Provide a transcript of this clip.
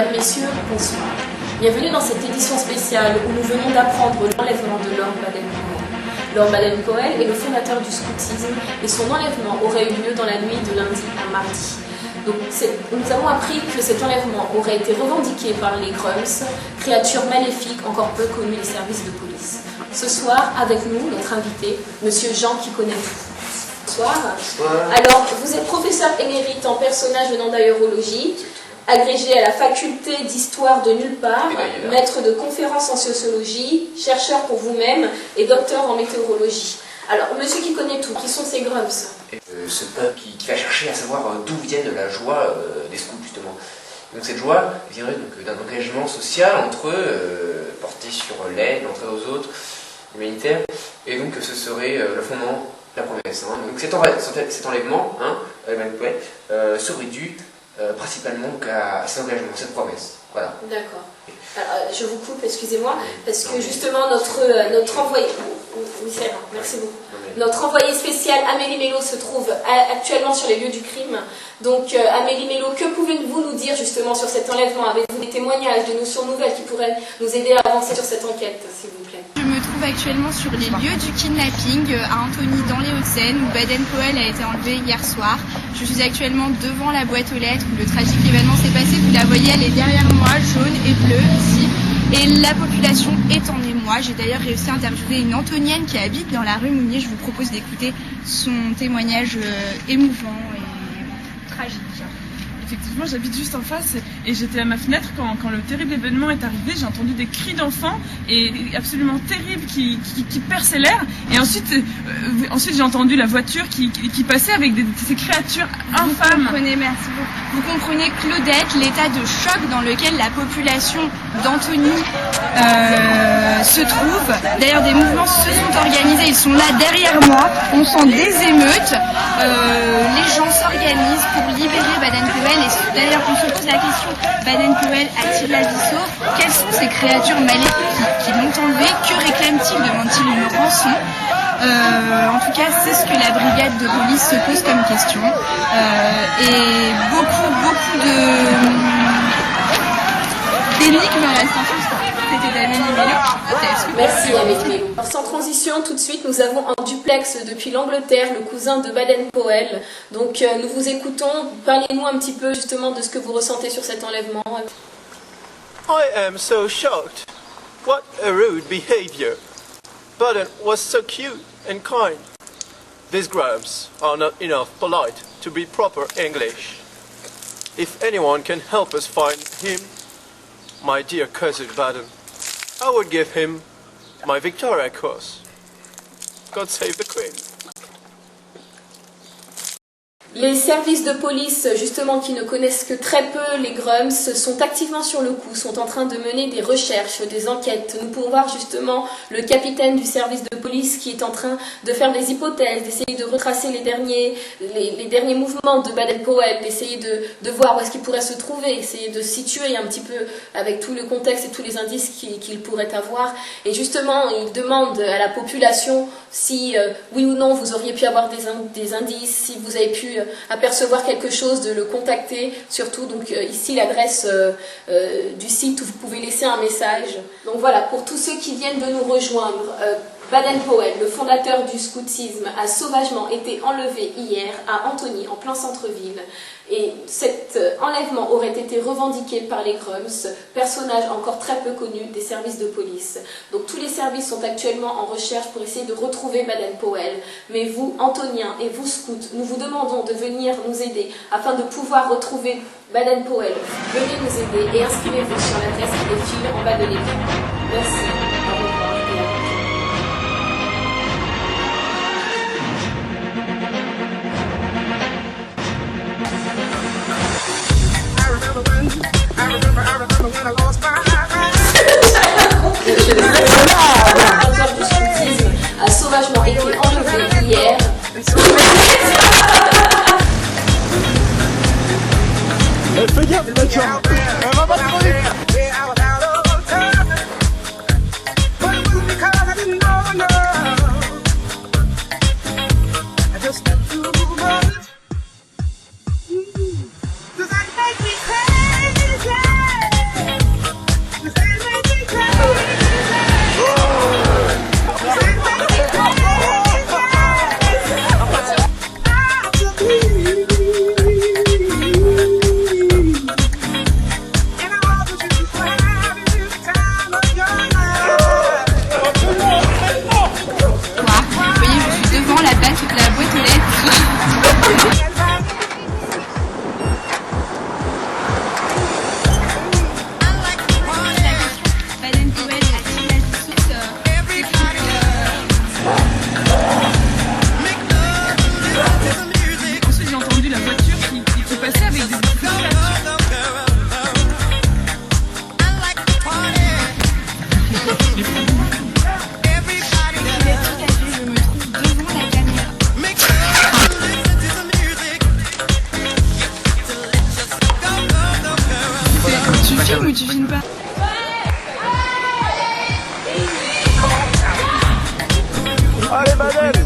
Mesdames, Messieurs, bonsoir. Bienvenue dans cette édition spéciale où nous venons d'apprendre l'enlèvement de Lord Baden-Powell. Lord Baden-Powell est le fondateur du scoutisme et son enlèvement aurait eu lieu dans la nuit de lundi à mardi. Donc, nous avons appris que cet enlèvement aurait été revendiqué par les Grums, créatures maléfiques encore peu connues des services de police. Ce soir, avec nous, notre invité, Monsieur Jean qui connaît tout. Bonsoir. Alors, vous êtes professeur émérite en personnage venant d'aérologie, agrégé à la faculté d'histoire de nulle part, maître de conférences en sociologie, chercheur pour vous-même et docteur en météorologie. Alors, monsieur qui connaît tout, qui sont ces Grums? Ce peuple qui va chercher à savoir d'où vient la joie des scouts, justement. Donc cette joie viendrait d'un engagement social entre eux, porté sur l'aide, l'entraide aux autres, humanitaire, et donc ce serait le fondement de la promesse. Hein. Donc cet enlèvement, serait dû principalement à cet engagement, cette promesse. Voilà. D'accord. Alors, je vous coupe, excusez-moi, parce que justement notre envoyé... Oui, c'est vrai, merci beaucoup. Notre envoyé spécial Amélie Mello se trouve actuellement sur les lieux du crime. Donc Amélie Mello, que pouvez-vous nous dire justement sur cet enlèvement? Avez-vous des témoignages, des notions nouvelles qui pourraient nous aider à avancer sur cette enquête, s'il vous plaît? Je me trouve actuellement sur les lieux du kidnapping à Antony dans les Hauts-de-Seine où Baden-Powell a été enlevé hier soir. Je suis actuellement devant la boîte aux lettres où le tragique événement s'est passé. Vous la voyez, elle est derrière moi, jaune et bleue ici. Et la population est en émoi. J'ai d'ailleurs réussi à interviewer une Antonienne qui habite dans la rue Mounier. Je vous propose d'écouter son témoignage émouvant et tragique. Effectivement, j'habite juste en face et j'étais à ma fenêtre quand le terrible événement est arrivé. J'ai entendu des cris d'enfants et absolument terribles qui perçaient l'air. Et ensuite j'ai entendu la voiture qui passait avec ces créatures infâmes. Merci beaucoup. Vous comprenez, Claudette, l'état de choc dans lequel la population d'Antony se trouve. D'ailleurs, des mouvements se sont organisés. Ils sont là derrière moi. On sent des émeutes. Les gens s'organisent pour libérer Baden-Powell. Et d'ailleurs, on se pose la question, Baden-Powell a-t-il la vie sauve? Quelles sont ces créatures maléfiques qui l'ont enlevé? Que réclament-ils? Demandent-ils une rançon? En tout cas, c'est ce que la brigade de police se pose comme question. Et beaucoup d'énigmes restent en suspens. C'était d'Amélie Mello. Merci Amélie Mello. Alors, sans transition, tout de suite, nous avons en duplex depuis l'Angleterre le cousin de Baden-Powell. Donc nous vous écoutons. Parlez-nous un petit peu justement de ce que vous ressentez sur cet enlèvement. I am so shocked. What a rude behavior. Baden was so cute and kind. These Grums are not enough polite to be proper English. If anyone can help us find him, my dear cousin Baden, I would give him my Victoria Cross. God save the Queen. Les services de police, justement, qui ne connaissent que très peu les Grums, sont activement sur le coup, sont en train de mener des recherches, des enquêtes. Nous pouvons voir justement le capitaine du service de police qui est en train de faire des hypothèses, d'essayer de retracer les derniers mouvements de Baden-Powell, d'essayer de voir où est-ce qu'il pourrait se trouver, essayer de situer un petit peu avec tout le contexte et tous les indices qu'il pourrait avoir. Et justement, il demande à la population si, oui ou non, vous auriez pu avoir des indices, si vous avez pu apercevoir quelque chose, de le contacter, surtout donc ici l'adresse du site où vous pouvez laisser un message. Donc voilà, pour tous ceux qui viennent de nous rejoindre, Baden-Powell, le fondateur du scoutisme, a sauvagement été enlevé hier à Antony, en plein centre-ville. Et cet enlèvement aurait été revendiqué par les Grums, personnages encore très peu connus des services de police. Donc tous les services sont actuellement en recherche pour essayer de retrouver Baden-Powell. Mais vous, Antoniens, et vous, scouts, nous vous demandons de venir nous aider afin de pouvoir retrouver Baden-Powell. Venez nous aider et inscrivez-vous sur l'adresse qui défile en bas de l'écran. Merci. Au revoir et à bientôt. Le scoutisme a sauvagement été enlevé hier. Fais gaffe, elle va pas trop vite. Does that make me crazy? Allez, Baden!